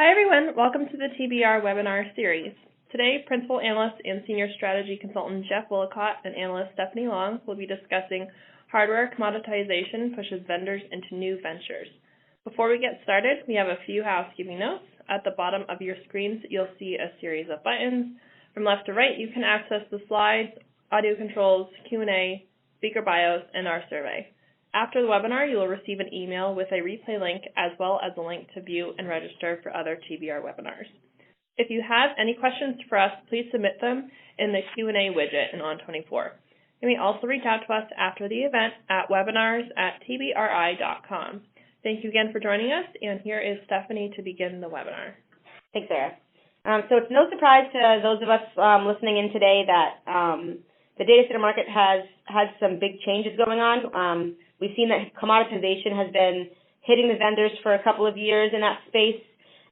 Hi everyone, welcome to the TBR webinar series. Today, Principal Analyst and Senior Strategy Consultant Geoff Woollacott and Analyst Stephanie Long will be discussing hardware commoditization pushes vendors into new ventures. Before we get started, we have a few housekeeping notes. At the bottom of your screens, you'll see a series of buttons. From left to right, you can access the slides, audio controls, Q&A, speaker bios, and our survey. After the webinar, you will receive an email with a replay link as well as a link to view and register for other TBR webinars. If you have any questions for us, please submit them in the Q&A widget in On24. You may also reach out to us after the event at webinars@tbri.com. Thank you again for joining us, and here is Stephanie to begin the webinar. Thanks, Sarah. So it's no surprise to those of us listening in today that the data center market has some big changes going on. We've seen that commoditization has been hitting the vendors for a couple of years in that space,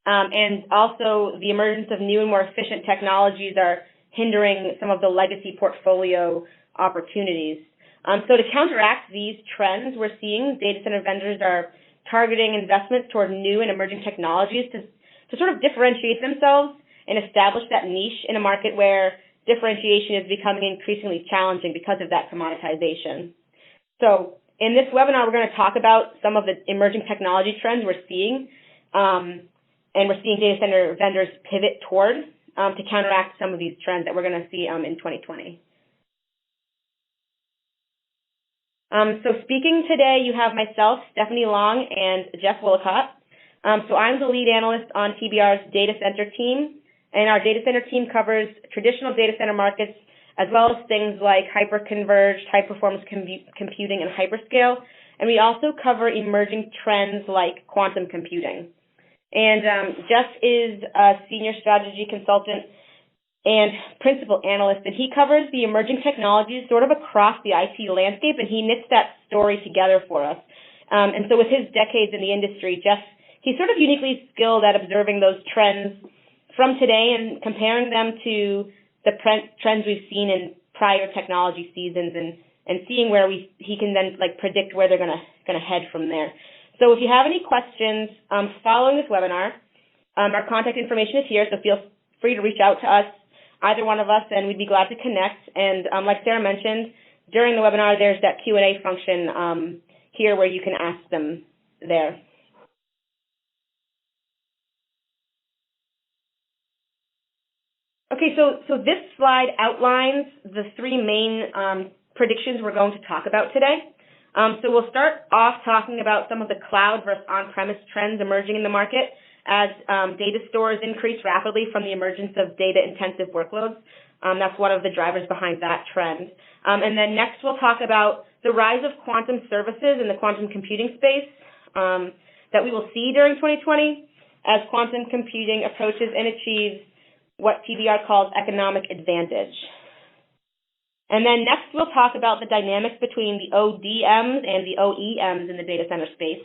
and also the emergence of new and more efficient technologies are hindering some of the legacy portfolio opportunities. So to counteract these trends we're seeing, data center vendors are targeting investments toward new and emerging technologies to sort of differentiate themselves and establish that niche in a market where differentiation is becoming increasingly challenging because of that commoditization. So in this webinar, we're going to talk about some of the emerging technology trends we're seeing, and we're seeing data center vendors pivot toward to counteract some of these trends that we're going to see in 2020. So speaking today, you have myself, Stephanie Long, and Geoff Woollacott. So I'm the lead analyst on TBR's data center team, and our data center team covers traditional data center markets as well as things like hyperconverged, high-performance computing, and hyperscale. And we also cover emerging trends like quantum computing. And Geoff is a senior strategy consultant and principal analyst, and he covers the emerging technologies sort of across the IT landscape, and he knits that story together for us. And so with his decades in the industry, Geoff, he's sort of uniquely skilled at observing those trends from today and comparing them to the trends we've seen in prior technology seasons, and seeing where he can then predict where they're gonna head from there. So if you have any questions following this webinar, our contact information is here, so feel free to reach out to us, either one of us, and we'd be glad to connect. And like Sarah mentioned, during the webinar, there's that Q&A function here where you can ask them there. Okay, so this slide outlines the three main predictions we're going to talk about today. So we'll start off talking about some of the cloud versus on-premise trends emerging in the market as data stores increase rapidly from the emergence of data-intensive workloads. That's one of the drivers behind that trend. And then next we'll talk about the rise of quantum services in the quantum computing space that we will see during 2020 as quantum computing approaches and achieves what TBR calls economic advantage. And then next we'll talk about the dynamics between the ODMs and the OEMs in the data center space.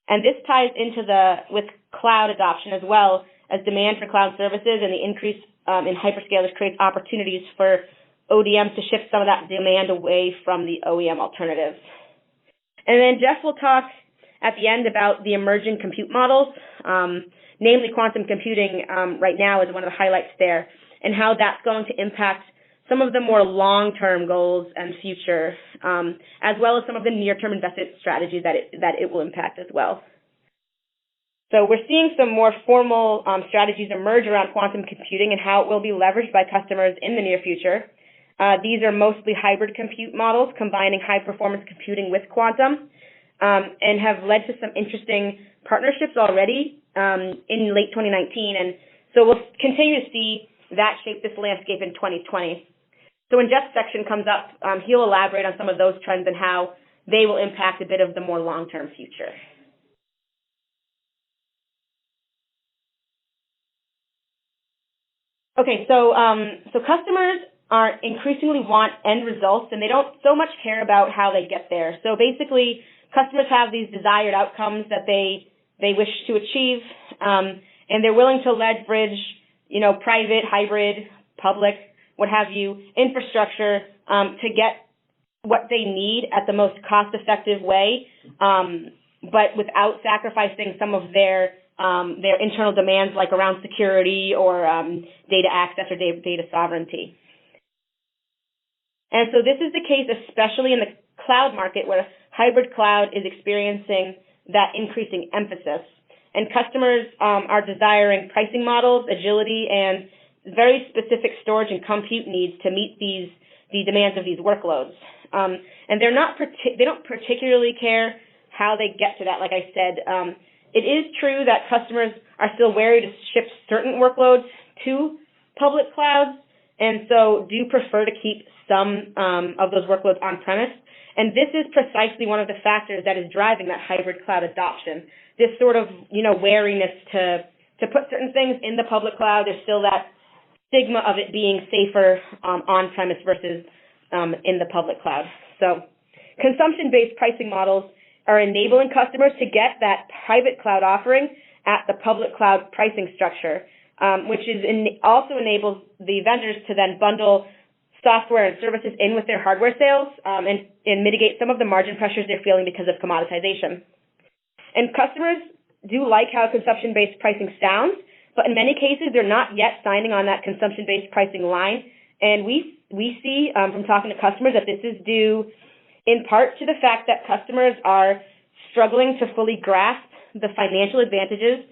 And this ties into with cloud adoption as well as demand for cloud services, and the increase in hyperscalers creates opportunities for ODMs to shift some of that demand away from the OEM alternatives. And then Geoff will talk at the end about the emerging compute models, namely quantum computing right now is one of the highlights there, and how that's going to impact some of the more long-term goals and future, as well as some of the near-term investment strategies that it will impact as well. So we're seeing some more formal strategies emerge around quantum computing and how it will be leveraged by customers in the near future. These are mostly hybrid compute models combining high-performance computing with quantum, and have led to some interesting partnerships already in late 2019, and so we'll continue to see that shape this landscape in 2020. So when Geoff's section comes up, he'll elaborate on some of those trends and how they will impact a bit of the more long-term future. Okay, so customers are increasingly want end results, and they don't so much care about how they get there. So basically, customers have these desired outcomes that they wish to achieve, and they're willing to leverage, private, hybrid, public, what have you, infrastructure to get what they need at the most cost-effective way, but without sacrificing some of their their internal demands like around security or data access or data sovereignty. And so this is the case especially in the cloud market where hybrid cloud is experiencing that increasing emphasis. And customers are desiring pricing models, agility, and very specific storage and compute needs to meet the demands of these workloads. And they don't particularly care how they get to that. Like I said, it is true that customers are still wary to ship certain workloads to public clouds, and so do prefer to keep some of those workloads on-premise. And this is precisely one of the factors that is driving that hybrid cloud adoption. This sort of, wariness to put certain things in the public cloud. There's still that stigma of it being safer on-premise versus in the public cloud. So consumption-based pricing models are enabling customers to get that private cloud offering at the public cloud pricing structure, which also enables the vendors to then bundle software and services in with their hardware sales and mitigate some of the margin pressures they're feeling because of commoditization. And customers do like how consumption-based pricing sounds, but in many cases they're not yet signing on that consumption-based pricing line. And we see from talking to customers that this is due in part to the fact that customers are struggling to fully grasp the financial advantages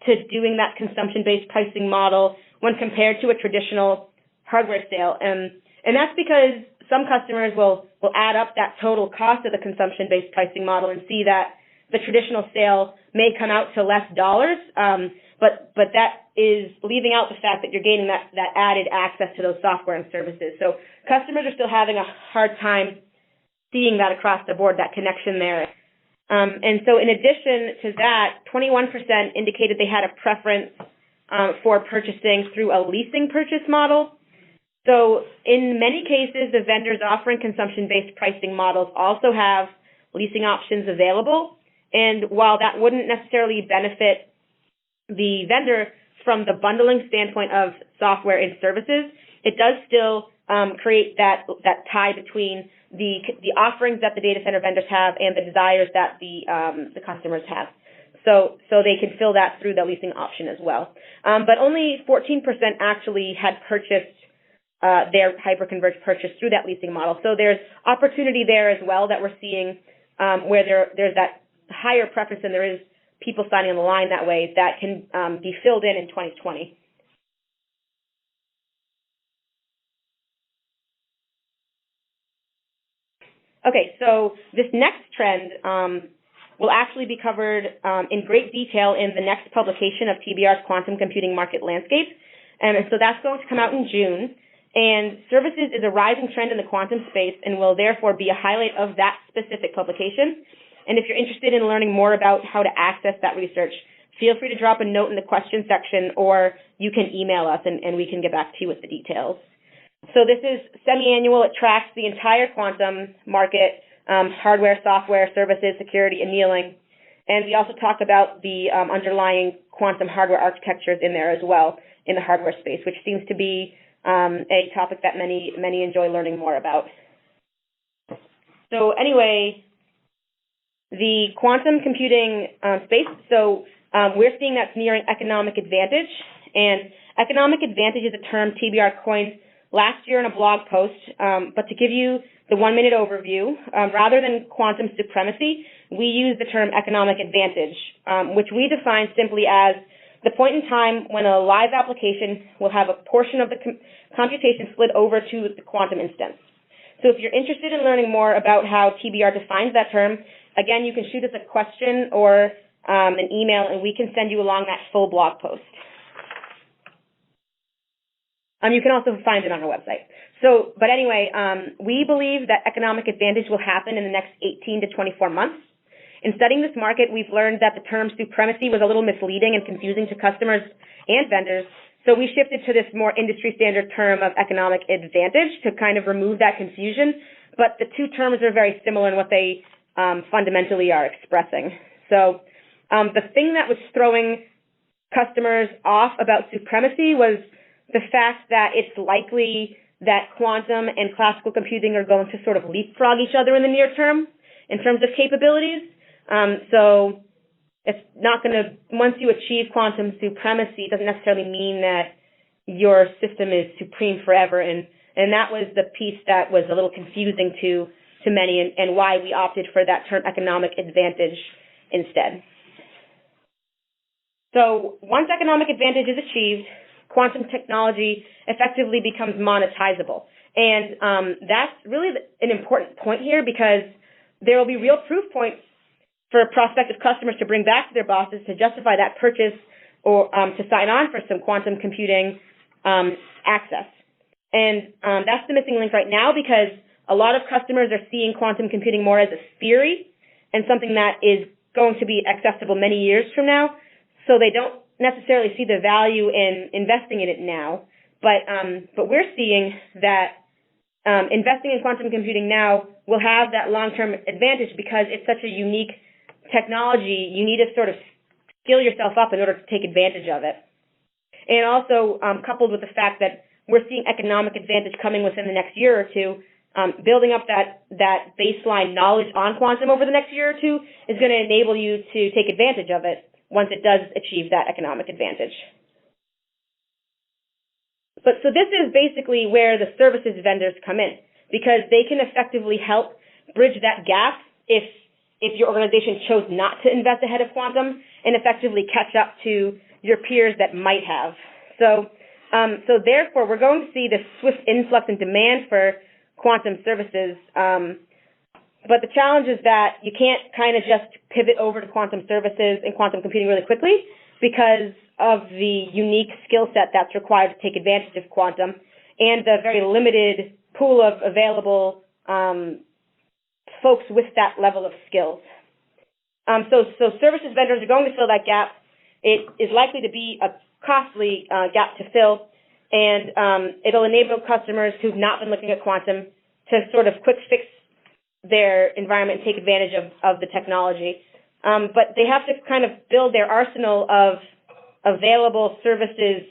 to doing that consumption-based pricing model when compared to a traditional hardware sale. And that's because some customers will add up that total cost of the consumption-based pricing model and see that the traditional sale may come out to less dollars, but that is leaving out the fact that you're gaining that added access to those software and services. So customers are still having a hard time seeing that across the board, that connection there. And so in addition to that, 21% indicated they had a preference for purchasing through a leasing purchase model. So in many cases, the vendors offering consumption-based pricing models also have leasing options available. And while that wouldn't necessarily benefit the vendor from the bundling standpoint of software and services, it does still create that tie between the offerings that the data center vendors have and the desires that the customers have. So they can fill that through the leasing option as well. But only 14% actually had purchased their hyperconverged purchase through that leasing model. So there's opportunity there as well that we're seeing where there's that higher preference and there is people signing on the line that way that can be filled in 2020. Okay, so this next trend will actually be covered in great detail in the next publication of TBR's Quantum Computing Market Landscape. And so that's going to come out in June. And services is a rising trend in the quantum space and will therefore be a highlight of that specific publication. And if you're interested in learning more about how to access that research, feel free to drop a note in the question section or you can email us and we can get back to you with the details. So this is semi-annual. It tracks the entire quantum market, hardware, software, services, security, annealing. And we also talk about the underlying quantum hardware architectures in there as well in the hardware space, which seems to be a topic that many enjoy learning more about. So anyway, the quantum computing space, so we're seeing that's nearing economic advantage. And economic advantage is a term TBR coined last year in a blog post, but to give you the 1-minute overview, rather than quantum supremacy, we use the term economic advantage, which we define simply as the point in time when a live application will have a portion of the computation slid over to the quantum instance. So if you're interested in learning more about how TBR defines that term, again, you can shoot us a question or an email, and we can send you along that full blog post. You can also find it on our website. So, but anyway, we believe that economic advantage will happen in the next 18 to 24 months. In studying this market, we've learned that the term supremacy was a little misleading and confusing to customers and vendors, so we shifted to this more industry standard term of economic advantage to kind of remove that confusion, but the two terms are very similar in what they fundamentally are expressing. So the thing that was throwing customers off about supremacy was the fact that it's likely that quantum and classical computing are going to sort of leapfrog each other in the near term in terms of capabilities. So it's not going to, once you achieve quantum supremacy, it doesn't necessarily mean that your system is supreme forever. And that was the piece that was a little confusing to many, and why we opted for that term economic advantage instead. So once economic advantage is achieved, quantum technology effectively becomes monetizable. And that's really an important point here, because there will be real proof points for prospective customers to bring back to their bosses to justify that purchase, or to sign on for some quantum computing access. And that's the missing link right now, because a lot of customers are seeing quantum computing more as a theory and something that is going to be accessible many years from now. So they don't necessarily see the value in investing in it now. But we're seeing that investing in quantum computing now will have that long-term advantage, because it's such a unique technology. You need to sort of skill yourself up in order to take advantage of it. And also, coupled with the fact that we're seeing economic advantage coming within the next year or two, building up that baseline knowledge on quantum over the next year or two is going to enable you to take advantage of it once it does achieve that economic advantage. But so this is basically where the services vendors come in, because they can effectively help bridge that gap if your organization chose not to invest ahead of quantum, and effectively catch up to your peers that might have. So therefore, we're going to see this swift influx in demand for quantum services. But the challenge is that you can't kind of just pivot over to quantum services and quantum computing really quickly, because of the unique skill set that's required to take advantage of quantum, and the very limited pool of available folks with that level of skills. So services vendors are going to fill that gap. It is likely to be a costly gap to fill, and it'll enable customers who've not been looking at quantum to sort of quick fix their environment and take advantage of the technology. But they have to kind of build their arsenal of available services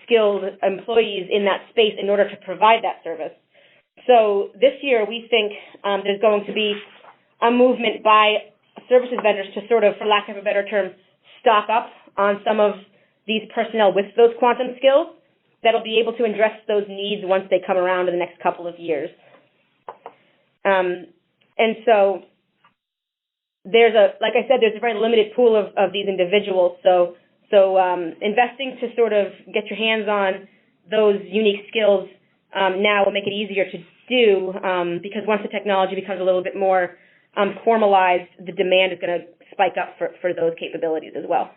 skilled employees in that space in order to provide that service. So this year, we think there's going to be a movement by services vendors to sort of, for lack of a better term, stock up on some of these personnel with those quantum skills that'll be able to address those needs once they come around in the next couple of years. And so like I said, there's a very limited pool of these individuals. So investing to sort of get your hands on those unique skills now will make it easier to do, because once the technology becomes a little bit more formalized, the demand is going to spike up for those capabilities as well.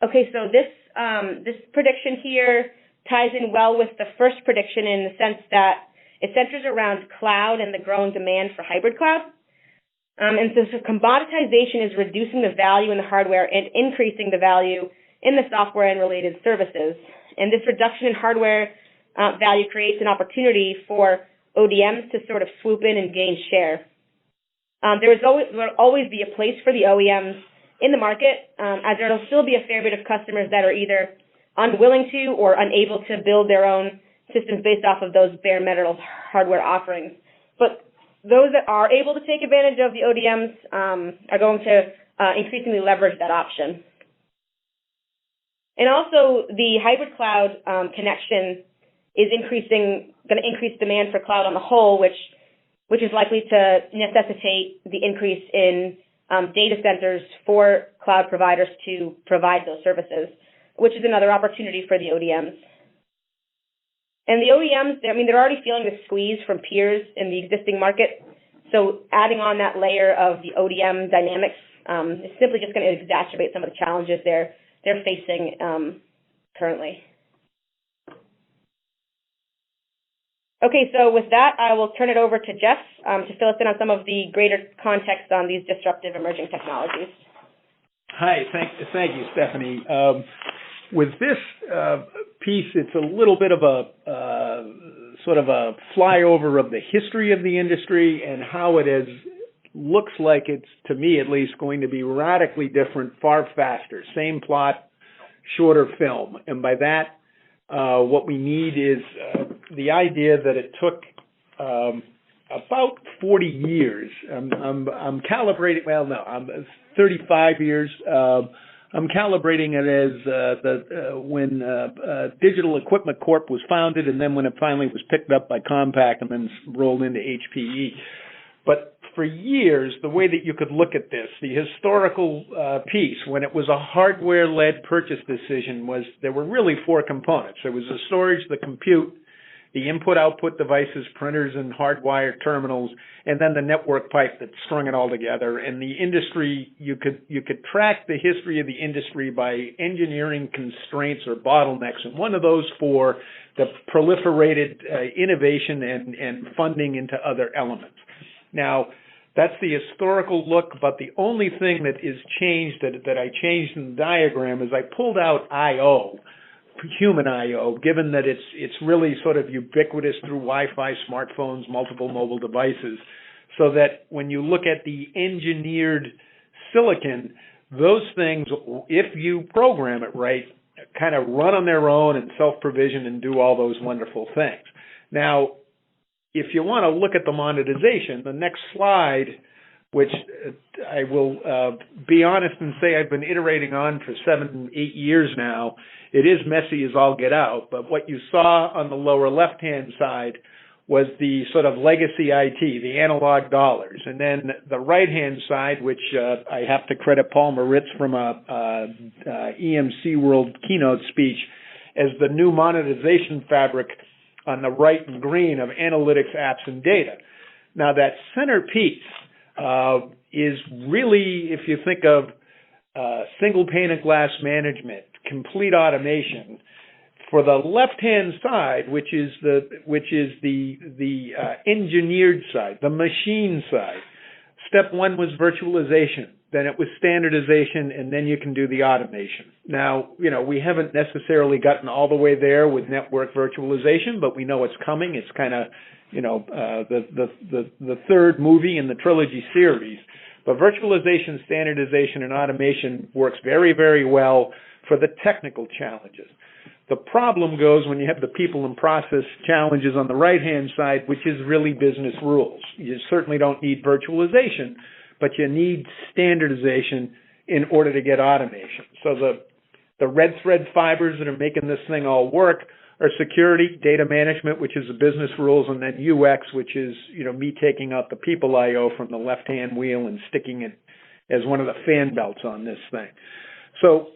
Okay, so this prediction here ties in well with the first prediction in the sense that it centers around cloud and the growing demand for hybrid cloud. And so commoditization is reducing the value in the hardware and increasing the value in the software and related services. And this reduction in hardware value creates an opportunity for ODMs to sort of swoop in and gain share. There will always be a place for the OEMs in the market, as there will still be a fair bit of customers that are either unwilling to or unable to build their own systems based off of those bare metal hardware offerings. But those that are able to take advantage of the ODMs are going to increasingly leverage that option. And also, the hybrid cloud connection is going to increase demand for cloud on the whole, which is likely to necessitate the increase in data centers for cloud providers to provide those services, which is another opportunity for the ODMs. And the OEMs, they're already feeling the squeeze from peers in the existing market, so adding on that layer of the ODM dynamics is simply just going to exacerbate some of the challenges they're facing currently. Okay, so with that, I will turn it over to Geoff to fill us in on some of the greater context on these disruptive emerging technologies. Hi, thank you, Stephanie. With this piece, it's a little bit of a sort of a flyover of the history of the industry and how it looks like it's, to me at least, going to be radically different, far faster. Same plot, shorter film. And by that, what we need is the idea that it took about 40 years. I'm calibrating. Well, no, I'm 35 years. I'm calibrating it as when Digital Equipment Corp was founded, and then when it finally was picked up by Compaq and then rolled into HPE. But for years, the way that you could look at this, the historical piece, when it was a hardware-led purchase decision, was there were really four components. There was the storage, the compute, the input-output devices, printers and hardwired terminals, and then the network pipe that strung it all together. And the industry, you could track the history of the industry by engineering constraints or bottlenecks, and one of those four, the proliferated innovation and funding into other elements. Now, that's the historical look, but the only thing that is changed, that I changed in the diagram, is I pulled out I/O, human I/O, given that it's really sort of ubiquitous through Wi-Fi, smartphones, multiple mobile devices, so that when you look at the engineered silicon, those things, if you program it right, kind of run on their own and self-provision and do all those wonderful things. Now, if you want to look at the monetization, the next slide, which I will be honest and say I've been iterating on for 7, 8 years now. It is messy as all get out, but what you saw on the lower left-hand side was the sort of legacy IT, the analog dollars. And then the right-hand side, which I have to credit Paul Moritz from a EMC World keynote speech as the new monetization fabric on the right in green of analytics, apps, and data. Now, that center piece is really, if you think of single pane of glass management, complete automation. For the left-hand side, which is the engineered side, the machine side, step one was virtualization. Then it was standardization, and then you can do the automation. Now, we haven't necessarily gotten all the way there with network virtualization, but we know it's coming. It's kind of, the third movie in the trilogy series. But virtualization, standardization, and automation works very, very well for the technical challenges. The problem goes when you have the people and process challenges on the right-hand side, which is really business rules. You certainly don't need virtualization, but you need standardization in order to get automation. So the red thread fibers that are making this thing all work are security, data management, which is the business rules, and then UX, which is me taking out the people I/O from the left-hand wheel and sticking it as one of the fan belts on this thing. So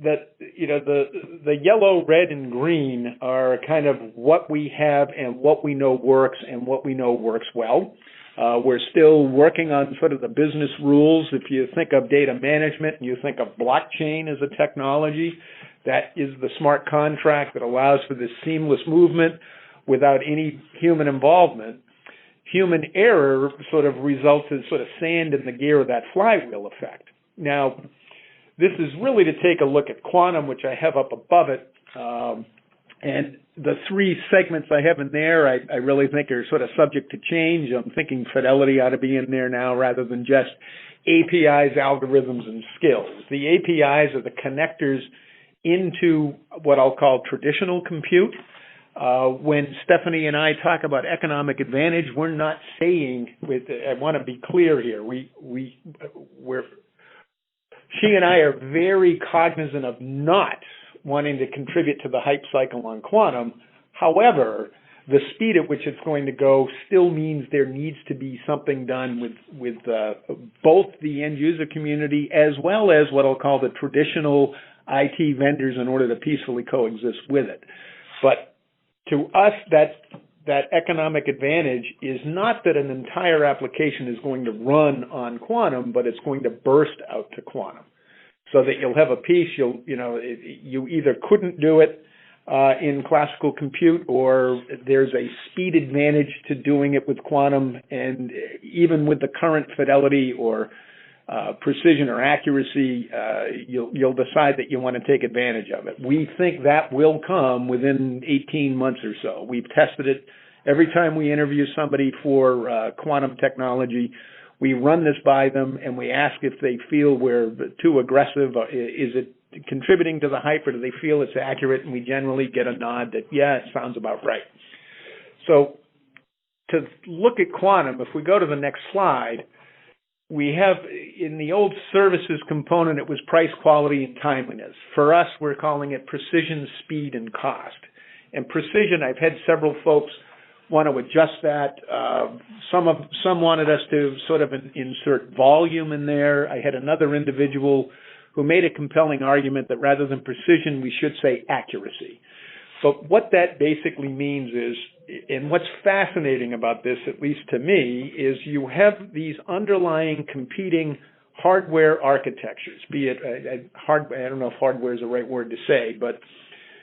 the yellow, red, and green are kind of what we have and what we know works and what we know works well. We're still working on sort of the business rules. If you think of data management and you think of blockchain as a technology, that is the smart contract that allows for this seamless movement without any human involvement. Human error sort of results in sort of sand in the gear of that flywheel effect. Now, this is really to take a look at quantum, which I have up above it. And the three segments I have in there, I really think are sort of subject to change. I'm thinking fidelity ought to be in there now rather than just APIs, algorithms, and skills. The APIs are the connectors into what I'll call traditional compute. When Stephanie and I talk about economic advantage, we're not saying, I want to be clear here, she and I are very cognizant of not wanting to contribute to the hype cycle on quantum. However, the speed at which it's going to go still means there needs to be something done with both the end user community as well as what I'll call the traditional IT vendors in order to peacefully coexist with it. But to us, that economic advantage is not that an entire application is going to run on quantum, but it's going to burst out to quantum. So that you'll have a piece, you either couldn't do it in classical compute, or there's a speed advantage to doing it with quantum, and even with the current fidelity or precision or accuracy, you'll decide that you want to take advantage of it. We think that will come within 18 months or so. We've tested it. Every time we interview somebody for quantum technology, we run this by them and we ask if they feel we're too aggressive. Is it contributing to the hype, or do they feel it's accurate? And we generally get a nod that, yeah, it sounds about right. So to look at quantum, if we go to the next slide, we have in the old services component, it was price, quality, and timeliness. For us, we're calling it precision, speed, and cost. And precision, I've had several folks want to adjust that. Some wanted us to sort of insert volume in there. I had another individual who made a compelling argument that rather than precision, we should say accuracy. But what that basically means is, and what's fascinating about this, at least to me, is you have these underlying competing hardware architectures, be it I don't know if hardware is the right word to say, but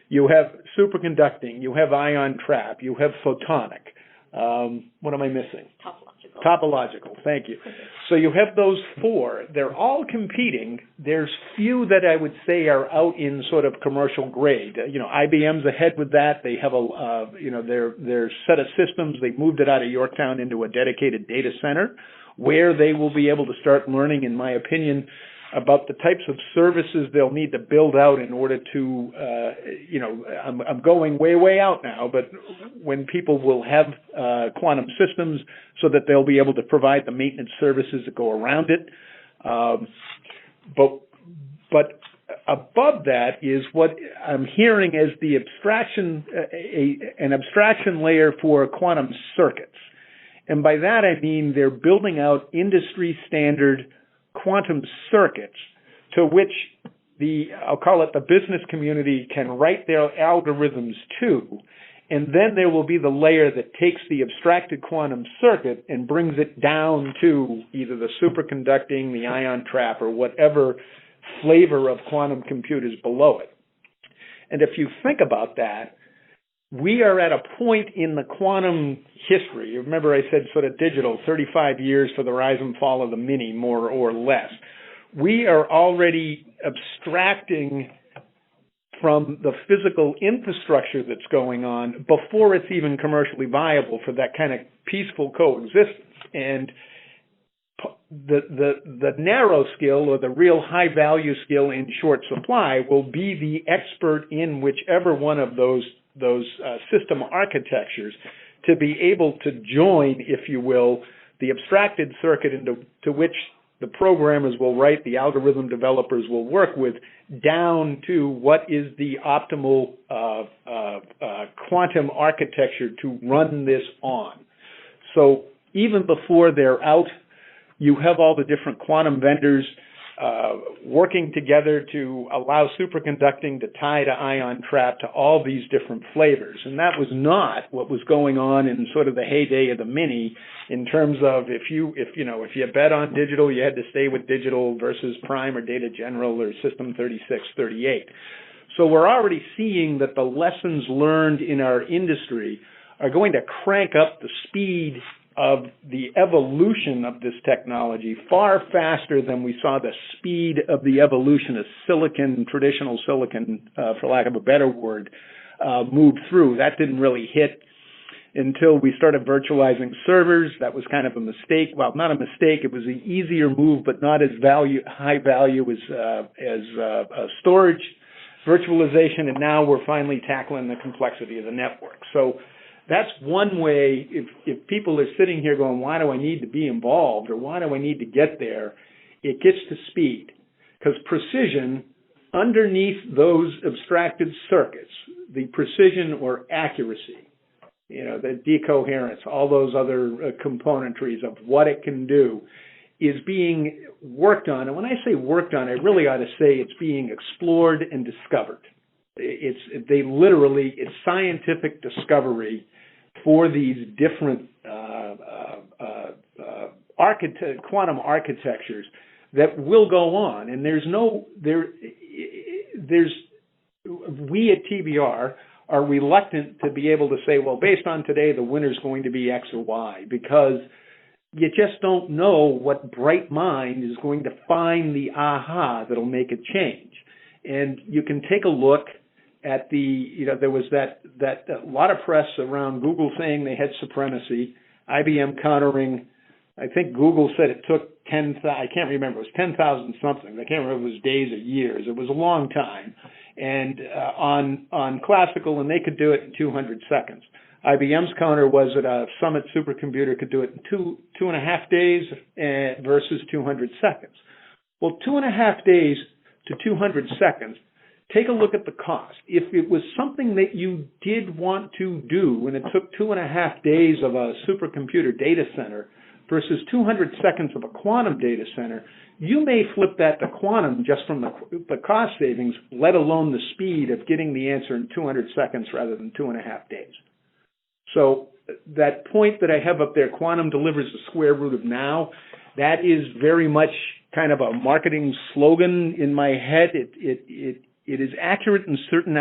you have superconducting, you have ion trap, you have photonic. What am I missing? Topological, thank you. So you have those four. They're all competing. There's few that I would say are out in sort of commercial grade. IBM's ahead with that. They have their set of systems. They've moved it out of Yorktown into a dedicated data center where they will be able to start learning, in my opinion, about the types of services they'll need to build out in order to, I'm going way out now, but when people will have quantum systems so that they'll be able to provide the maintenance services that go around it. But above that is what I'm hearing as the abstraction, an abstraction layer for quantum circuits. And by that I mean they're building out industry standard quantum circuits to which I'll call it the business community can write their algorithms to, and then there will be the layer that takes the abstracted quantum circuit and brings it down to either the superconducting, the ion trap, or whatever flavor of quantum compute is below it. And if you think about that, we are at a point in the quantum history. Remember I said sort of digital, 35 years for the rise and fall of the mini, more or less. We are already abstracting from the physical infrastructure that's going on before it's even commercially viable for that kind of peaceful coexistence. And the narrow skill or the real high value skill in short supply will be the expert in whichever one of those system architectures to be able to join, if you will, the abstracted circuit into which the programmers will write, the algorithm developers will work with, down to what is the optimal quantum architecture to run this on. So even before they're out, you have all the different quantum vendors working together to allow superconducting to tie to ion trap to all these different flavors. And that was not what was going on in sort of the heyday of the mini in terms of if you bet on digital, you had to stay with digital versus prime or data general or system 36, 38. So we're already seeing that the lessons learned in our industry are going to crank up the speed of the evolution of this technology far faster than we saw the speed of the evolution of silicon, traditional silicon, for lack of a better word, move through. That didn't really hit until we started virtualizing servers. That was kind of a mistake. Well, not a mistake. It was an easier move, but not as high value as storage virtualization. And now we're finally tackling the complexity of the network. So that's one way, if people are sitting here going, why do I need to be involved or why do I need to get there, it gets to speed. Because precision, underneath those abstracted circuits, the precision or accuracy, the decoherence, all those other componentries of what it can do is being worked on. And when I say worked on, I really ought to say it's being explored and discovered. It's scientific discovery for these different quantum architectures that will go on. And we at TBR are reluctant to be able to say, well, based on today, the winner's going to be X or Y, because you just don't know what bright mind is going to find the aha that'll make a change. And you can take a look at there was that a lot of press around Google saying they had supremacy, IBM countering. I think Google said it took I can't remember, it was 10,000 something. I can't remember if it was days or years. It was a long time. and on classical, and they could do it in 200 seconds. IBM's counter was that a Summit supercomputer could do it in two and a half days versus 200 seconds. Well, 2.5 days to 200 seconds, take a look at the cost. If it was something that you did want to do and it took 2.5 days of a supercomputer data center versus 200 seconds of a quantum data center, you may flip that to quantum just from the cost savings, let alone the speed of getting the answer in 200 seconds rather than 2.5 days. So that point that I have up there, quantum delivers the square root of now, that is very much kind of a marketing slogan in my head. It is accurate in certain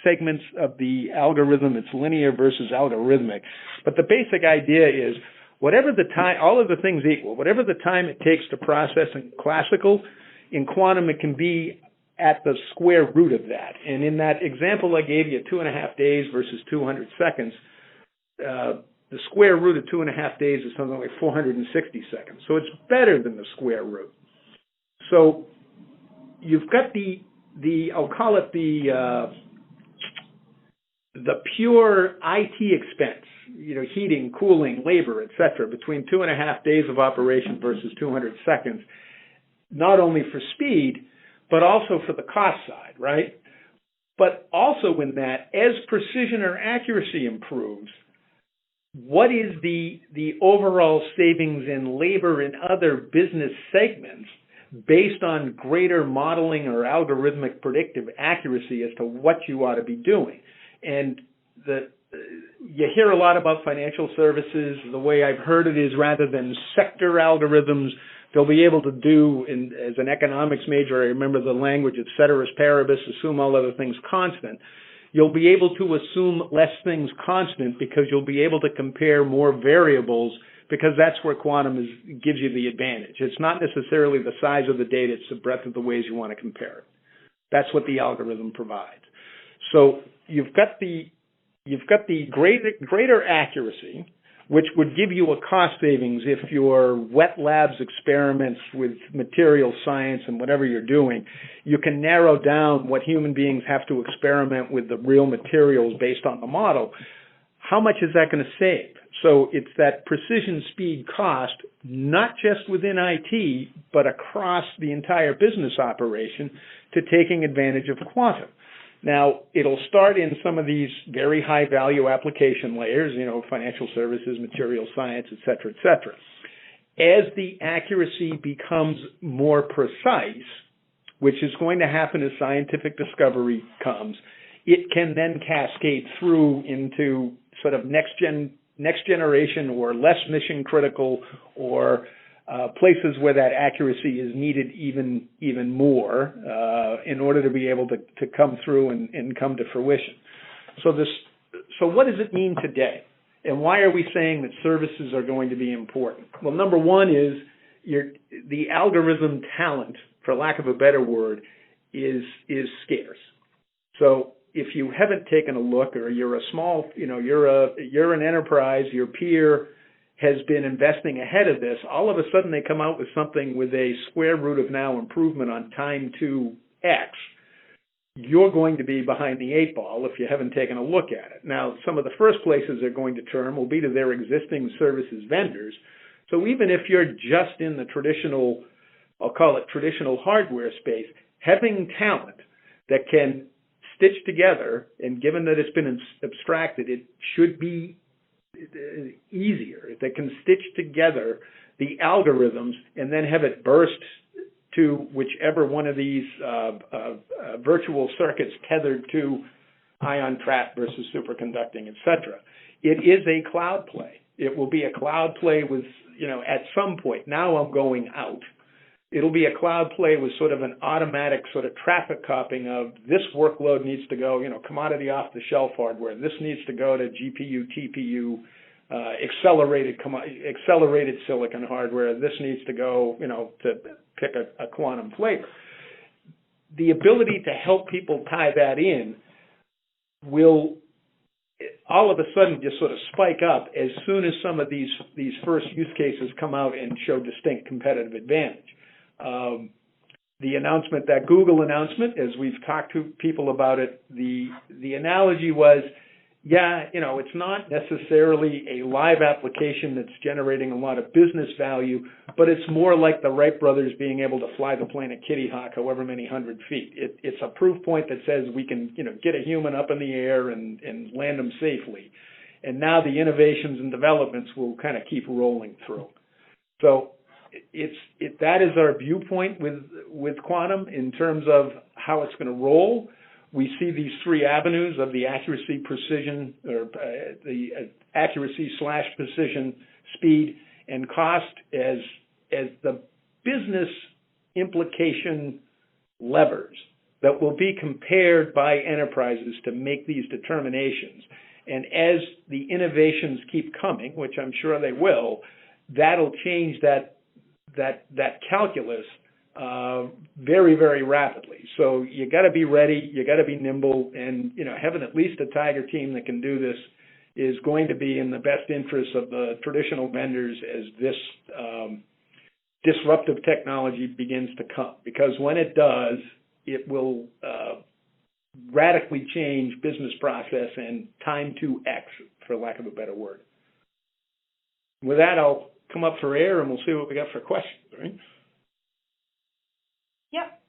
segments of the algorithm. It's linear versus algorithmic. But the basic idea is whatever the time, all of the things equal, whatever the time it takes to process in classical, in quantum it can be at the square root of that. And in that example I gave you, 2.5 days versus 200 seconds, the square root of 2.5 days is something like 460 seconds. So it's better than the square root. So you've got I'll call it the pure IT expense, heating, cooling, labor, etc., between 2.5 days of operation versus 200 seconds, not only for speed, but also for the cost side, right? But also in that, as precision or accuracy improves, what is the overall savings in labor and other business segments based on greater modeling or algorithmic predictive accuracy as to what you ought to be doing? And you hear a lot about financial services. The way I've heard it is rather than sector algorithms, they'll be able to do, as an economics major, I remember the language of ceteris paribus, assume all other things constant. You'll be able to assume less things constant because you'll be able to compare more variables, because that's where quantum gives you the advantage. It's not necessarily the size of the data, it's the breadth of the ways you want to compare it. That's what the algorithm provides. So you've got the greater accuracy, which would give you a cost savings if your wet labs experiments with material science and whatever you're doing, you can narrow down what human beings have to experiment with the real materials based on the model. How much is that going to save? So it's that precision, speed, cost, not just within IT, but across the entire business operation to taking advantage of quantum. Now, it'll start in some of these very high-value application layers, financial services, material science, et cetera, et cetera. As the accuracy becomes more precise, which is going to happen as scientific discovery comes, it can then cascade through into sort of next generation or less mission critical or places where that accuracy is needed even more in order to be able to come through and come to fruition. So what does it mean today? And why are we saying that services are going to be important? Well, number one is the algorithm talent, for lack of a better word, is scarce. So if you haven't taken a look, or you're a small, you're an enterprise, your peer has been investing ahead of this, all of a sudden they come out with something with a square root of now improvement on time to X, you're going to be behind the 8 ball if you haven't taken a look at it. Now, some of the first places they're going to turn will be to their existing services vendors. So even if you're just in the traditional, I'll call it traditional hardware space, having talent that can stitch together, and given that it's been abstracted, it should be easier, that can stitch together the algorithms and then have it burst to whichever one of these virtual circuits tethered to ion trap versus superconducting, etc. It is a cloud play. It will be a cloud play with, at some point, now I'm going out. It'll be a cloud play with sort of an automatic sort of traffic copying of this workload needs to go, commodity off-the-shelf hardware. This needs to go to GPU, TPU, accelerated silicon hardware. This needs to go, to pick a quantum flavor. The ability to help people tie that in will all of a sudden just sort of spike up as soon as some of these first use cases come out and show distinct competitive advantage. the announcement, that Google announcement, as we've talked to people about it, the analogy was, yeah, it's not necessarily a live application that's generating a lot of business value, but it's more like the Wright brothers being able to fly the plane at Kitty Hawk however many hundred feet. It's a proof point that says we can, get a human up in the air and land them safely. And now the innovations and developments will kind of keep rolling through. So that is our viewpoint with quantum in terms of how it's going to roll. We see these three avenues of the accuracy, precision, or the accuracy/precision, speed, and cost as the business implication levers that will be compared by enterprises to make these determinations. And as the innovations keep coming, which I'm sure they will, that'll change that calculus very, very rapidly. So you got to be ready, you got to be nimble, and having at least a Tiger team that can do this is going to be in the best interest of the traditional vendors as this disruptive technology begins to come. Because when it does, it will radically change business process and time to X, for lack of a better word. With that, I'll come up for air and we'll see what we got for questions, right? Yep.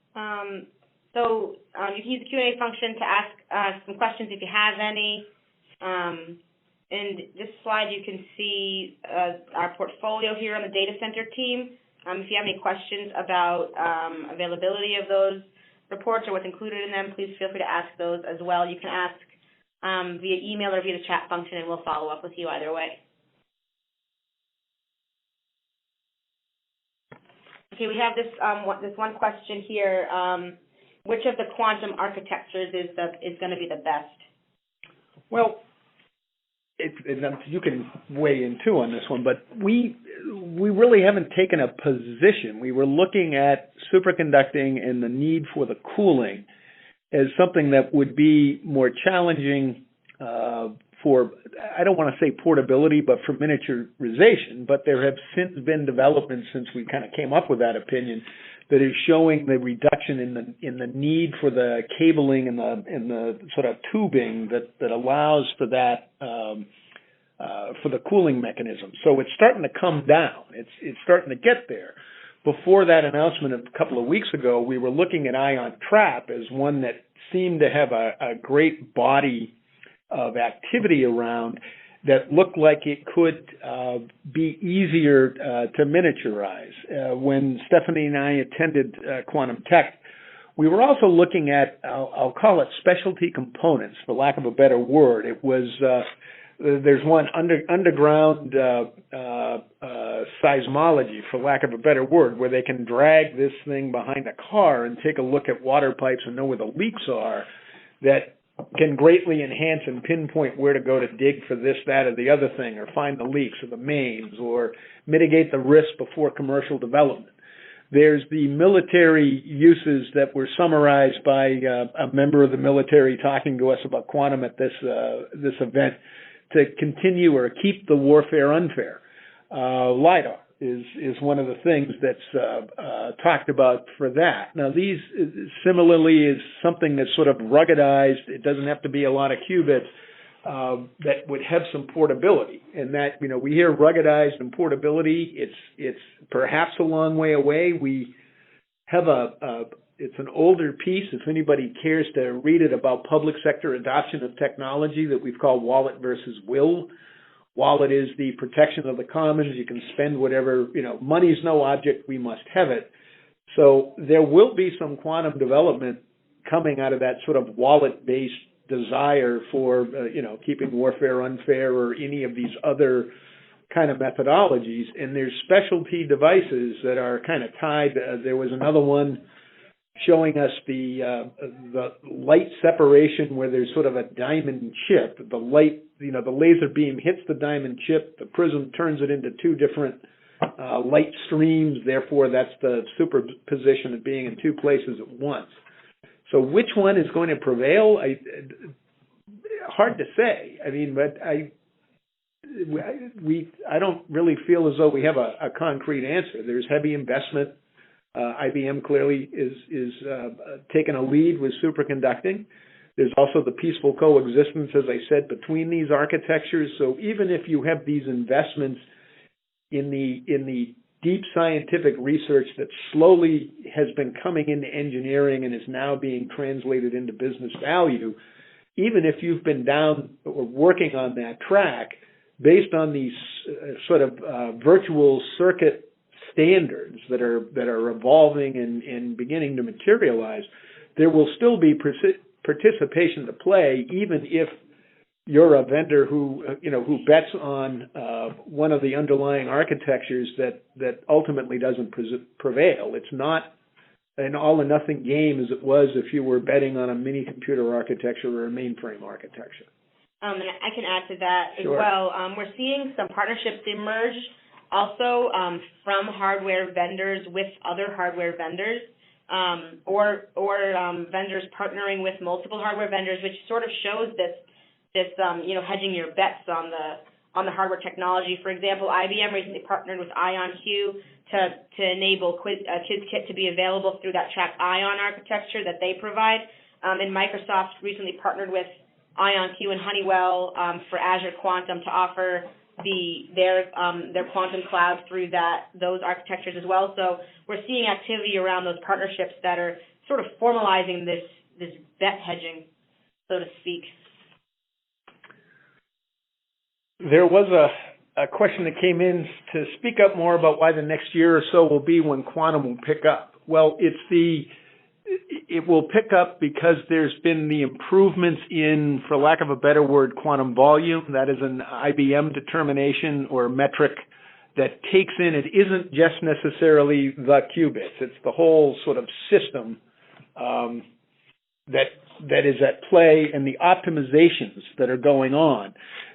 So you can use the Q&A function to ask some questions if you have any. In this slide, you can see our portfolio here on the data center team. If you have any questions about availability of those reports or what's included in them, please feel free to ask those as well. You can ask via email or via the chat function, and we'll follow up with you either way. Okay, we have this one question here. Which of the quantum architectures is going to be the best? Well, you can weigh in too on this one, but we really haven't taken a position. We were looking at superconducting and the need for the cooling as something that would be more challenging for, I don't want to say portability, but for miniaturization. But there have since been developments since we kind of came up with that opinion that is showing the reduction in the need for the cabling and the sort of tubing that allows for that for the cooling mechanism. So it's starting to come down. It's starting to get there. Before that announcement a couple of weeks ago, we were looking at ion trap as one that seemed to have a great body of activity around that looked like it could be easier to miniaturize. When Stephanie and I attended Quantum Tech, we were also looking at, I'll call it specialty components, for lack of a better word. It was, there's one underground seismology, for lack of a better word, where they can drag this thing behind a car and take a look at water pipes and know where the leaks are, that can greatly enhance and pinpoint where to go to dig for this, that, or the other thing, or find the leaks or the mains, or mitigate the risk before commercial development. There's the military uses that were summarized by a member of the military talking to us about quantum at this event to continue or keep the warfare unfair. LIDAR is one of the things that's talked about for that. Now, these similarly is something that's sort of ruggedized. It doesn't have to be a lot of qubits that would have some portability. And that, we hear ruggedized and portability. It's perhaps a long way away. We have it's an older piece, if anybody cares to read it, about public sector adoption of technology that we've called wallet versus will. Wallet is the protection of the commons. You can spend whatever, money's no object, we must have it. So there will be some quantum development coming out of that sort of wallet-based desire for, keeping warfare unfair or any of these other kind of methodologies. And there's specialty devices that are kind of tied. There was another one showing us the light separation where there's sort of a diamond chip. The light, the laser beam hits the diamond chip, the prism turns it into two different light streams, therefore that's the superposition of being in two places at once. So which one is going to prevail? Hard to say. But I don't really feel as though we have a concrete answer. There's heavy investment IBM clearly is taking a lead with superconducting. There's also the peaceful coexistence, as I said, between these architectures. So even if you have these investments in the deep scientific research that slowly has been coming into engineering and is now being translated into business value, even if you've been down or working on that track, based on these sort of virtual circuit standards that are evolving and beginning to materialize, there will still be participation to play, even if you're a vendor who bets on one of the underlying architectures that ultimately doesn't prevail. It's not an all or nothing game as it was if you were betting on a mini computer architecture or a mainframe architecture. And I can add to that as Sure. well. We're seeing some partnerships emerge also from hardware vendors with other hardware vendors, or vendors partnering with multiple hardware vendors, which sort of shows this hedging your bets on the hardware technology. For example, IBM recently partnered with IonQ to enable QizKit to be available through that trapped ion architecture that they provide. And Microsoft recently partnered with IonQ and Honeywell for Azure Quantum to offer their quantum cloud through those architectures as well. So we're seeing activity around those partnerships that are sort of formalizing this bet hedging, so to speak. There was a question that came in to speak up more about why the next year or so will be when quantum will pick up. Well, it will pick up because there's been the improvements in, for lack of a better word, quantum volume. That is an IBM determination or metric that takes in, it isn't just necessarily the qubits, it's the whole sort of system that is at play and the optimizations that are going on.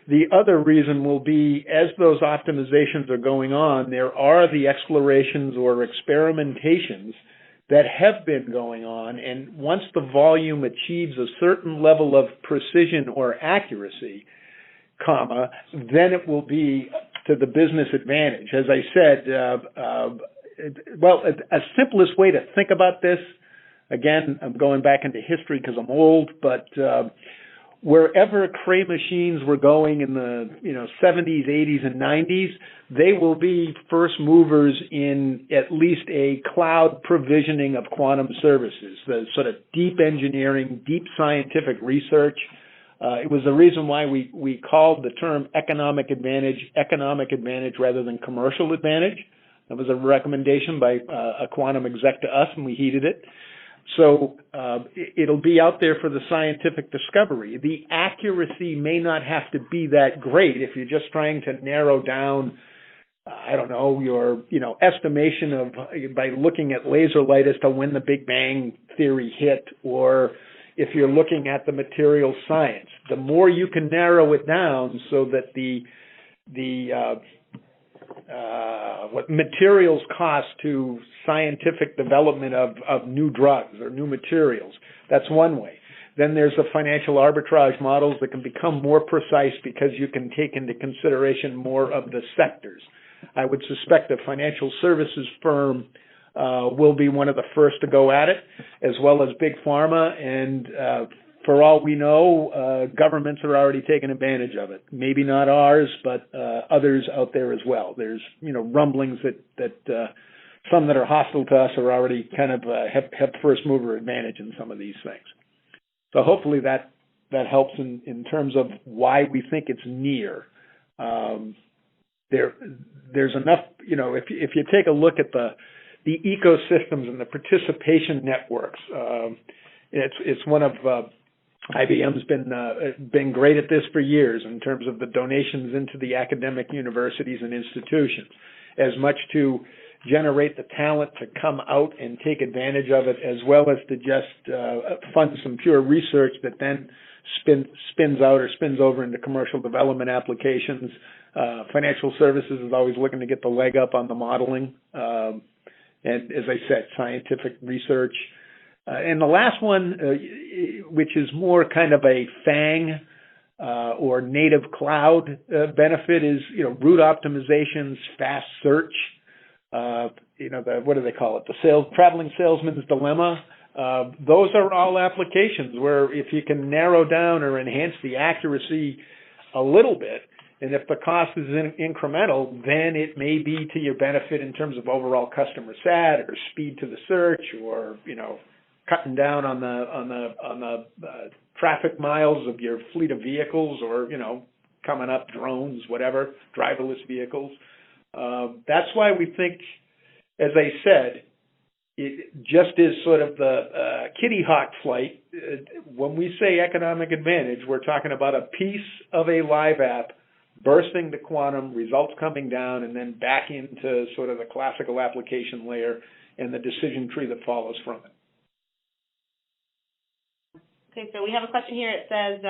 The other reason will be, as those optimizations are going on, there are the explorations or experimentations that have been going on, and once the volume achieves a certain level of precision or accuracy, then it will be to the business advantage. As I said, a simplest way to think about this, again, I'm going back into history because I'm old, but wherever Cray machines were going in the 70s, 80s, and 90s, they will be first movers in at least a cloud provisioning of quantum services, the sort of deep engineering, deep scientific research. It was the reason why we called the term economic advantage rather than commercial advantage. That was a recommendation by a quantum exec to us, and we heeded it. So it'll be out there for the scientific discovery. The accuracy may not have to be that great if you're just trying to narrow down, your estimation of by looking at laser light as to when the Big Bang theory hit, or if you're looking at the material science. The more you can narrow it down so that what materials cost to scientific development of new drugs or new materials. That's one way. Then there's the financial arbitrage models that can become more precise because you can take into consideration more of the sectors. I would suspect a financial services firm will be one of the first to go at it, as well as big pharma, and for all we know, governments are already taking advantage of it. Maybe not ours, but others out there as well. There's rumblings that some that are hostile to us are already kind of have first mover advantage in some of these things. So hopefully that helps in terms of why we think it's near. There's enough, if you take a look at the ecosystems and the participation networks, it's one of IBM's been great at this for years in terms of the donations into the academic universities and institutions, as much to generate the talent to come out and take advantage of it, as well as to just fund some pure research that then spins out or spins over into commercial development applications. Financial services is always looking to get the leg up on the modeling, and as I said, scientific research. And the last one, which is more kind of a FANG or native cloud benefit, is root optimizations, fast search. what do they call it? The traveling salesman's dilemma. Those are all applications where if you can narrow down or enhance the accuracy a little bit, and if the cost is incremental, then it may be to your benefit in terms of overall customer sat or speed to the search, or cutting down on the traffic miles of your fleet of vehicles, or coming up drones, whatever, driverless vehicles. That's why we think, as I said, it just is sort of the kitty hawk flight. When we say economic advantage, we're talking about a piece of a live app bursting to quantum, results coming down, and then back into sort of the classical application layer and the decision tree that follows from it. Okay, so we have a question here. It says,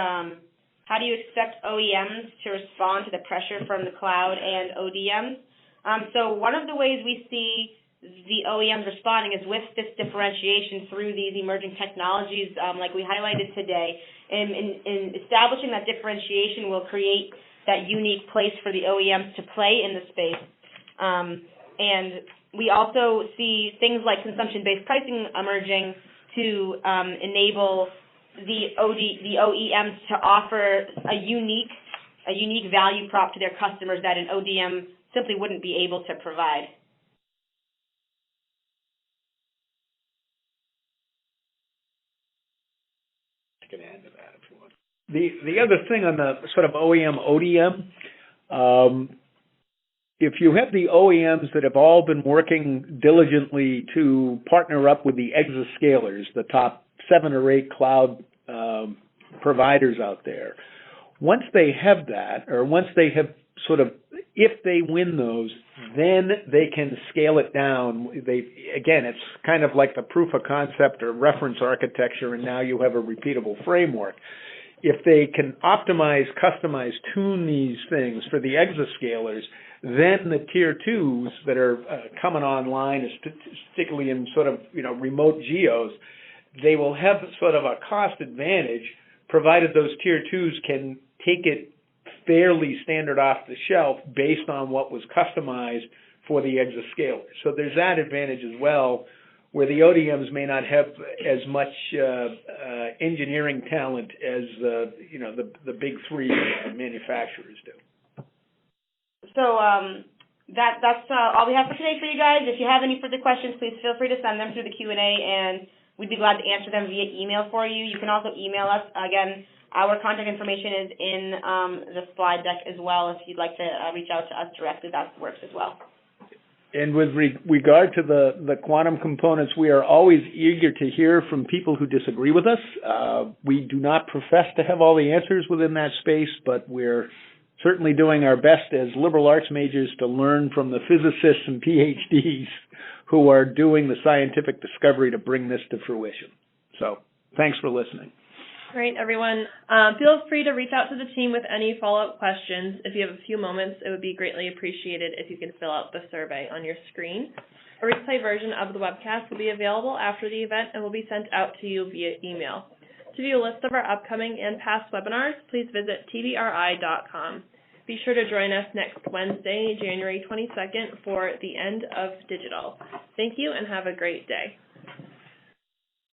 how do you expect OEMs to respond to the pressure from the cloud and ODMs? So one of the ways we see the OEMs responding is with this differentiation through these emerging technologies, like we highlighted today. In establishing that differentiation will create that unique place for the OEMs to play in the space. And we also see things like consumption-based pricing emerging to enable the OEMs to offer a unique value prop to their customers that an ODM simply wouldn't be able to provide. I can add to that if you want. The other thing on the sort of OEM ODM, if you have the OEMs that have all been working diligently to partner up with the exascalers, the top 7 or 8 cloud providers out there, once they have that, or once they have sort of, if they win those, then they can scale it down. Again, it's kind of like the proof of concept or reference architecture, and now you have a repeatable framework. If they can optimize, customize, tune these things for the exascalers, then the tier 2s that are coming online, particularly in sort of remote geos, they will have sort of a cost advantage, provided those tier 2s can take it fairly standard off the shelf based on what was customized for the exascaler. So there's that advantage as well, where the ODMs may not have as much engineering talent as the big 3 manufacturers do. So that's all we have for today for you guys. If you have any further questions, please feel free to send them through the Q&A, and we'd be glad to answer them via email for you. You can also email us. Again, our contact information is in the slide deck as well. If you'd like to reach out to us directly, that works as well. And with regard to the quantum components, we are always eager to hear from people who disagree with us. We do not profess to have all the answers within that space, but we're certainly doing our best as liberal arts majors to learn from the physicists and PhDs who are doing the scientific discovery to bring this to fruition. So thanks for listening. Great, everyone. Feel free to reach out to the team with any follow-up questions. If you have a few moments, it would be greatly appreciated if you can fill out the survey on your screen. A replay version of the webcast will be available after the event and will be sent out to you via email. To view a list of our upcoming and past webinars, please visit tbri.com. Be sure to join us next Wednesday, January 22nd, for the End of Digital. Thank you and have a great day.